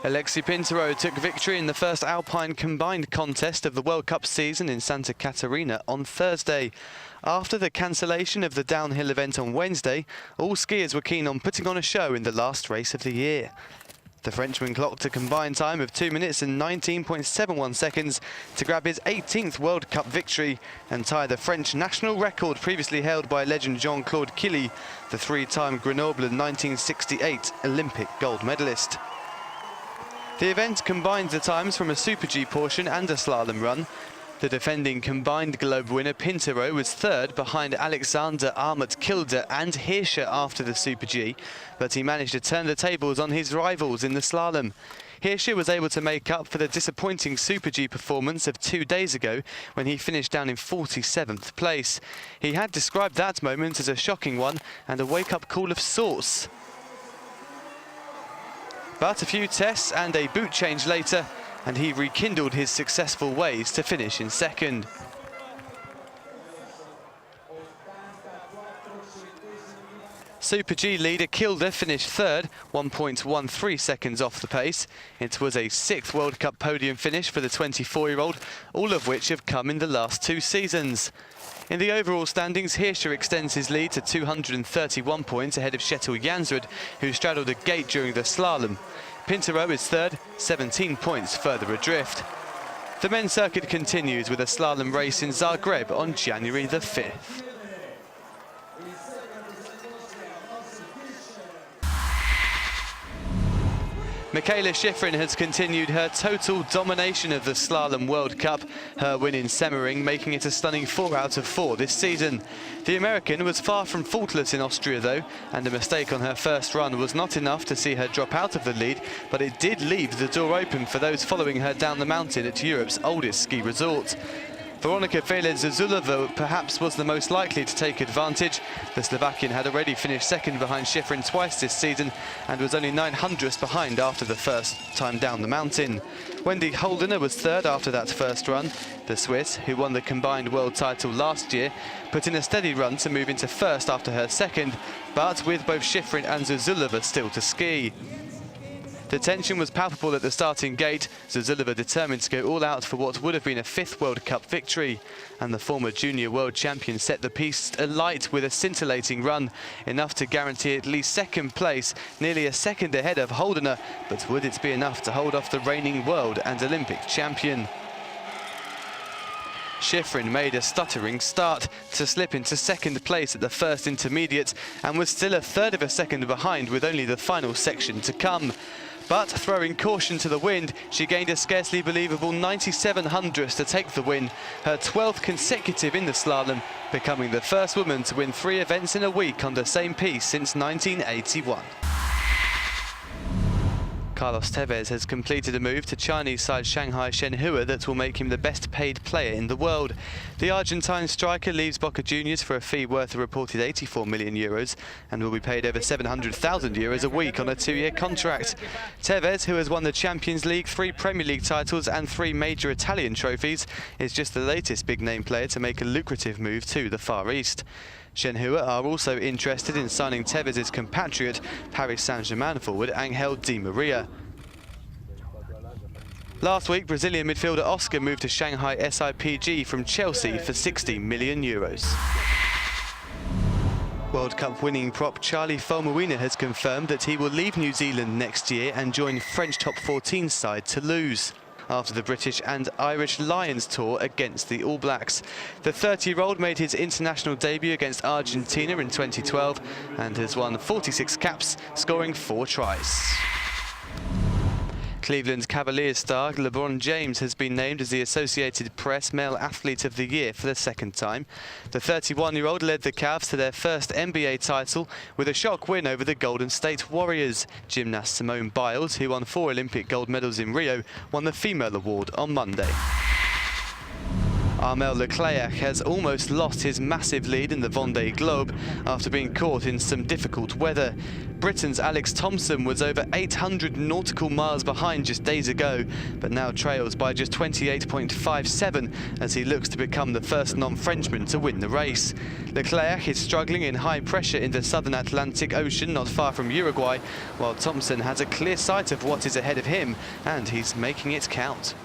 Alexis Pinturault took victory in the first Alpine combined contest of the World Cup season in Santa Catarina on Thursday. After the cancellation of the downhill event on Wednesday, all skiers were keen on putting on a show in the last race of the year. The Frenchman clocked a combined time of 2 minutes and 19.71 seconds to grab his 18th World Cup victory and tie the French national record previously held by legend Jean-Claude Killy, the three-time Grenoble 1968 Olympic gold medalist. The event combines the times from a Super G portion and a slalom run. The defending combined globe winner Pinturault was third behind Alexander Armut Kilde and Hirscher after the Super G, but he managed to turn the tables on his rivals in the slalom. Hirscher was able to make up for the disappointing Super G performance of 2 days ago when he finished down in 47th place. He had described that moment as a shocking one and a wake-up call of sorts. But a few tests and a boot change later, and he rekindled his successful ways to finish in second. Super G leader Kilde finished third, 1.13 seconds off the pace. It was a 6th World Cup podium finish for the 24-year-old, all of which have come in the last 2 seasons. In the overall standings, Hirscher extends his lead to 231 points ahead of Kjetil Jansrud, who straddled a gate during the slalom. Pinturault is third, 17 points further adrift. The men's circuit continues with a slalom race in Zagreb on January the 5th. Mikaela Shiffrin has continued her total domination of the Slalom World Cup, her win in Semmering making it a stunning 4 out of 4 this season. The American was far from faultless in Austria though, and a mistake on her first run was not enough to see her drop out of the lead, but it did leave the door open for those following her down the mountain at Europe's oldest ski resort. Veronika Velez-Zuzulova perhaps was the most likely to take advantage. The Slovakian had already finished second behind Shiffrin twice this season and was only 900ths behind after the first time down the mountain. Wendy Holdener was third after that first run. The Swiss, who won the combined world title last year, put in a steady run to move into first after her second, but with both Shiffrin and Zuzulova still to ski. The tension was palpable at the starting gate, Zuzulova determined to go all out for what would have been a 5th World Cup victory. And the former junior world champion set the piece alight with a scintillating run, enough to guarantee at least 2nd place, nearly a second ahead of Holdener, but would it be enough to hold off the reigning world and Olympic champion? Shiffrin made a stuttering start to slip into 2nd place at the first intermediate and was still a 1/3 of a second behind with only the final section to come. But throwing caution to the wind, she gained a scarcely believable 9700ths to take the win, her 12th consecutive in the slalom, becoming the first woman to win 3 events in a week on the same piece since 1981. Carlos Tevez has completed a move to Chinese side Shanghai Shenhua that will make him the best paid player in the world. The Argentine striker leaves Boca Juniors for a fee worth a reported €84 million and will be paid over €700,000 a week on a 2-year contract. Tevez, who has won the Champions League, 3 Premier League titles and 3 major Italian trophies, is just the latest big-name player to make a lucrative move to the Far East. Shenhua are also interested in signing Tevez's compatriot, Paris Saint-Germain forward Angel Di Maria. Last week, Brazilian midfielder Oscar moved to Shanghai SIPG from Chelsea for €60 million. World Cup winning prop Charlie Faumuina has confirmed that he will leave New Zealand next year and join French top 14 side Toulouse after the British and Irish Lions tour against the All Blacks. The 30-year-old made his international debut against Argentina in 2012 and has won 46 caps, scoring 4 tries. Cleveland Cavaliers star LeBron James has been named as the Associated Press Male Athlete of the Year for the 2nd time. The 31-year-old led the Cavs to their first NBA title with a shock win over the Golden State Warriors. Gymnast Simone Biles, who won 4 Olympic gold medals in Rio, won the female award on Monday. Armel Leclerc has almost lost his massive lead in the Vendée Globe after being caught in some difficult weather. Britain's Alex Thompson was over 800 nautical miles behind just days ago, but now trails by just 28.57 as he looks to become the first non-Frenchman to win the race. Leclerc is struggling in high pressure in the southern Atlantic Ocean not far from Uruguay, while Thompson has a clear sight of what is ahead of him, and he's making it count.